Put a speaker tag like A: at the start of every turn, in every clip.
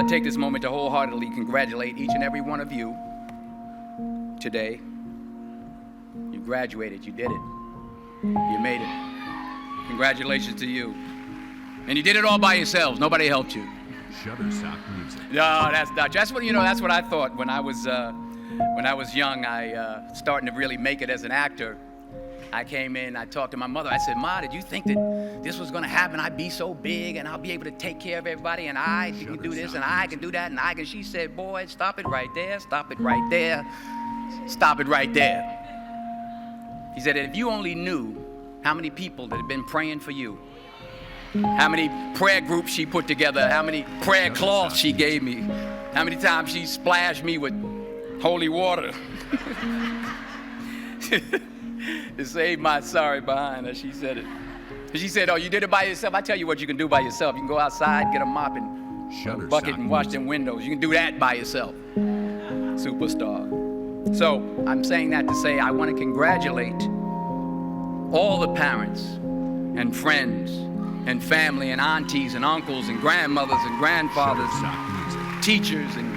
A: take this moment to wholeheartedly congratulate each and every one of you today. You graduated, you did it. You made it. Congratulations to you. And you did it all by yourselves. Nobody helped you.
B: Shutterstock Music.
A: No, that's not. That's what That's what I thought when I was young. I starting to really make it as an actor. I came in. I talked to my mother. I said, "Ma, did you think that this was going to happen? I'd be so big, and I'll be able to take care of everybody, and I can do this, and I can do that, and I can." She said, "Boy, stop it right there. Stop it right there. Stop it right there." He said, "If you only knew how many people that have been praying for you, how many prayer groups she put together, how many prayer cloths she gave me, how many times she splashed me with holy water to save my sorry behind," as she said it. She said, "Oh, you did it by yourself? I tell you what you can do by yourself. You can go outside, get a mop and a bucket and wash them windows. You can do that by yourself." Superstar. So I'm saying that to say I want to congratulate all the parents and friends and family and aunties and uncles and grandmothers and grandfathers, and teachers and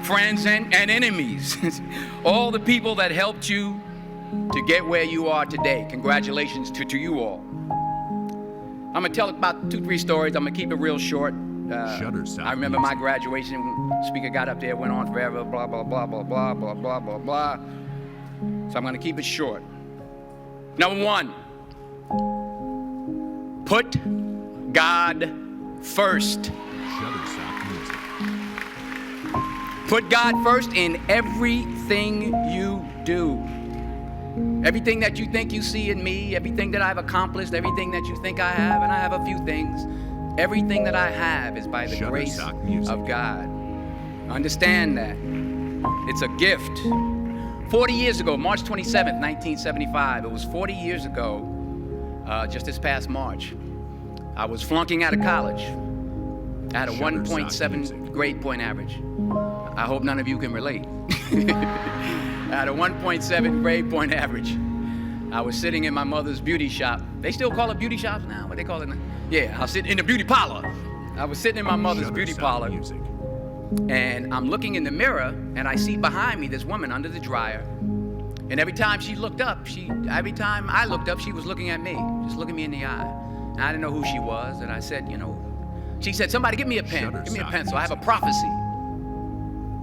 A: friends and enemies, all the people that helped you to get where you are today. Congratulations to you all. I'm gonna tell about 2-3 stories. I'm gonna keep it real short. I remember my graduation. Speaker got up there, went on forever, blah, blah, blah, blah, blah, blah, blah, blah, blah. So I'm gonna keep it short. Number 1, put God first. Put God first in everything you do. Everything that you think you see in me, everything that I've accomplished, everything that you think I have, and I have a few things, everything that I have is by the grace of God. Understand that. It's a gift. 40 years ago, March 27th, 1975, it was 40 years ago, just this past March, I was flunking out of college. I had a 1.7 grade point average. I hope none of you can relate. I had a 1.7 grade point average. I was sitting in my mother's beauty shop. They still call it beauty shops now? What they call it now? Yeah, I was sitting in the beauty parlor. I was sitting in my mother's beauty parlor, and I'm looking in the mirror, and I see behind me this woman under the dryer. And every time she looked up, every time I looked up, she was looking at me, just looking me in the eye. And I didn't know who she was, and I said, she said, "Somebody give me a pen, give me a pencil. I have a prophecy."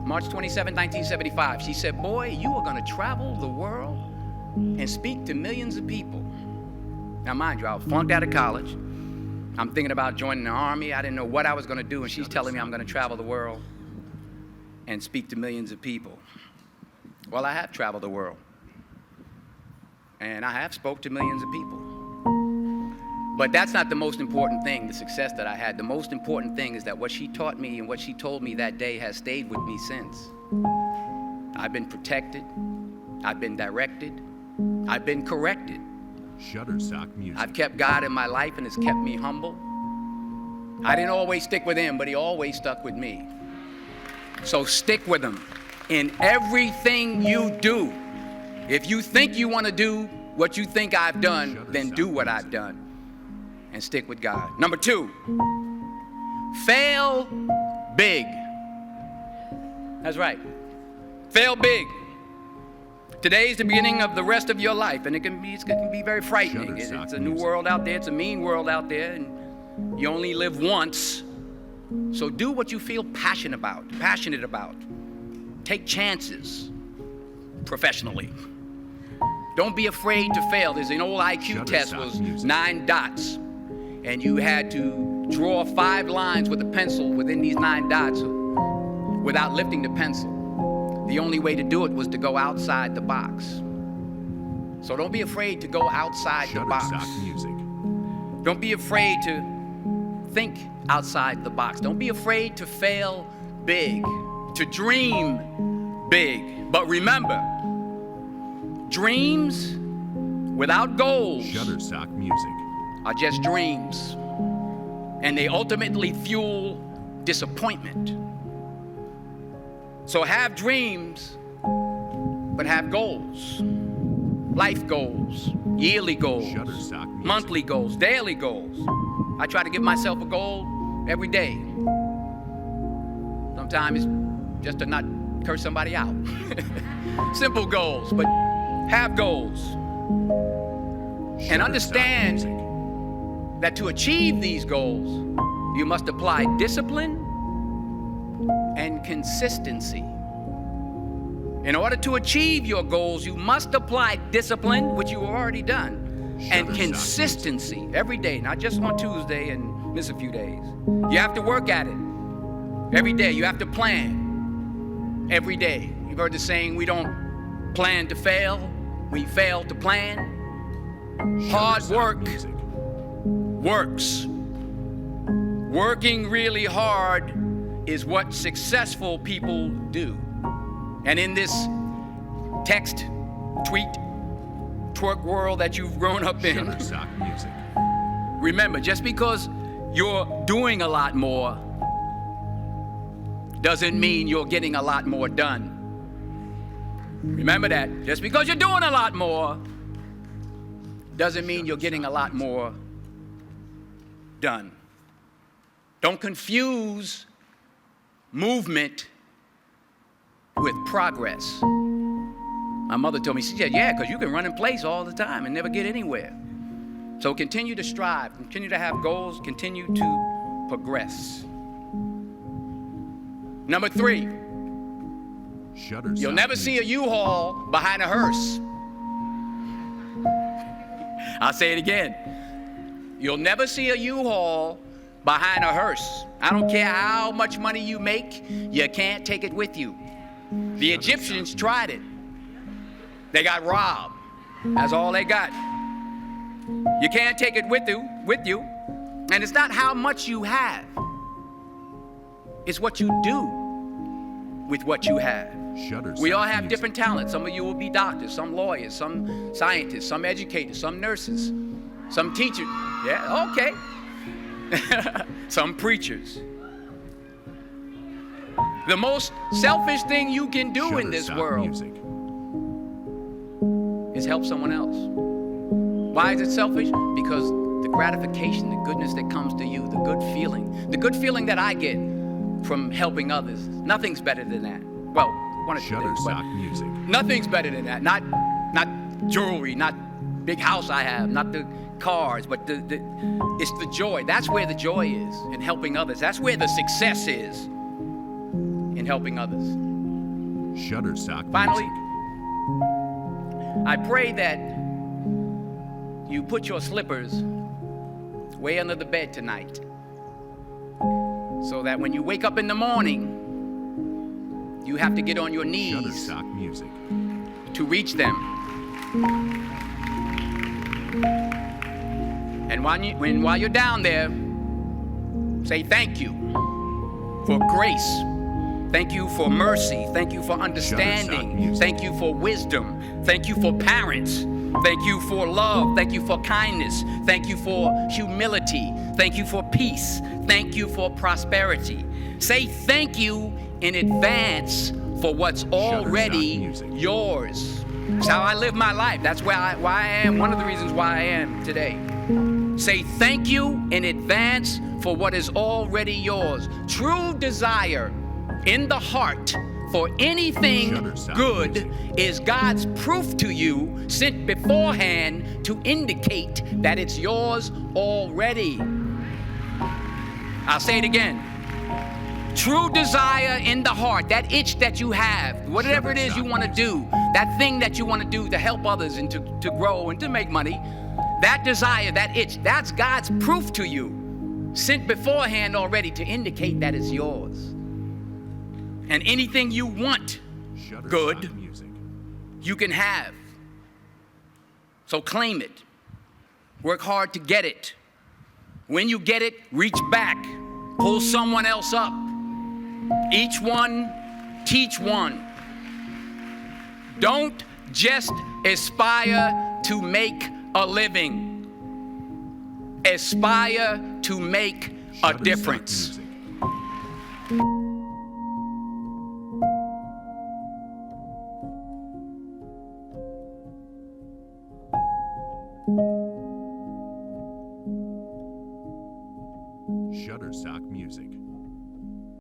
A: March 27, 1975. She said, "Boy, you are gonna travel the world and speak to millions of people." Now, mind you, I was flunked out of college. I'm thinking about joining the army. I didn't know what I was gonna do, and she's telling me I'm gonna travel the world and speak to millions of people. Well, I have traveled the world, and I have spoke to millions of people. But that's not the most important thing, the success that I had. The most important thing is that what she taught me and what she told me that day has stayed with me since. I've been protected. I've been directed. I've been corrected.
B: Shutterstock Music.
A: I've kept God in my life, and it's kept me humble. I didn't always stick with him, but he always stuck with me. So stick with him in everything you do. If you think you want to do what you think I've done, then do what I've done. And stick with God. Number 2, fail big. That's right. Fail big. Today's the beginning of the rest of your life, and it can be very frightening. It's a new world out there. It's a mean world out there, and you only live once. So do what you feel passionate about. Take chances professionally. Don't be afraid to fail. There's an old IQ test, was 9 dots. And you had to draw 5 lines with a pencil within these 9 dots without lifting the pencil. The only way to do it was to go outside the box. So don't be afraid to go outside the box. Don't be afraid to think outside the box. Don't be afraid to fail big, to dream big. But remember, dreams without goals are just dreams, and they ultimately fuel disappointment. So have dreams, but have goals. Life goals, yearly goals, monthly goals, daily goals. I try to give myself a goal every day. sometimes it's just to not curse somebody out. Simple goals, but have goals. And understand that to achieve these goals, you must apply discipline and consistency. In order to achieve your goals, you must apply discipline, which you have already done, and consistency every day, not just on Tuesday and miss a few days. You have to work at it every day. You have to plan every day. You've heard the saying, we don't plan to fail, we fail to plan. Hard work works. Working really hard is what successful people do. And in this text, tweet, twerk world that you've grown up in, remember, just because you're doing a lot more doesn't mean you're getting a lot more done. Remember that. Just because you're doing a lot more doesn't mean you're getting a lot more done. Don't confuse movement with progress. My mother told me, she said, yeah, because you can run in place all the time and never get anywhere. So continue to strive, continue to have goals, continue to progress. Number 3, you'll never see a U-Haul behind a hearse. I'll say it again. You'll never see a U-Haul behind a hearse. I don't care how much money you make, you can't take it with you. The Egyptians tried it. They got robbed. That's all they got. You can't take it with you. And it's not how much you have. It's what you do with what you have. We all have different talents. Some of you will be doctors, some lawyers, some scientists, some educators, some nurses, some teachers. Yeah, okay. Some preachers. The most selfish thing you can do in this world is help someone else. Why is it selfish? Because the gratification, the goodness that comes to you, the good feeling that I get from helping others, nothing's better than that. Well, one or two things, but nothing's better than that. Not jewelry, not big house I have, not the cars, but it's the joy. That's where the joy is, in helping others. That's where the success is, in helping others. Finally, I pray that you put your slippers way under the bed tonight, so that when you wake up in the morning, you have to get on your knees to reach them. And while you're down there, say thank you for grace. Thank you for mercy. Thank you for understanding. Thank you for wisdom. Thank you for parents. Thank you for love. Thank you for kindness. Thank you for humility. Thank you for peace. Thank you for prosperity. Say thank you in advance for what's already yours. That's how I live my life. That's why I am. One of the reasons why I am today. Say thank you in advance for what is already yours. True desire in the heart for anything good is God's proof to you, sent beforehand to indicate that it's yours already. I'll say it again. True desire in the heart, that itch that you have, whatever it is you want to do, that thing that you want to do to help others and to grow and to make money, that desire, that itch, that's God's proof to you, sent beforehand already to indicate that it's yours. And anything you want good, you can have. So claim it. Work hard to get it. When you get it, reach back. Pull someone else up. Each one, teach one. Don't just aspire to make a living. Aspire to make a difference.
B: Shutterstock Music.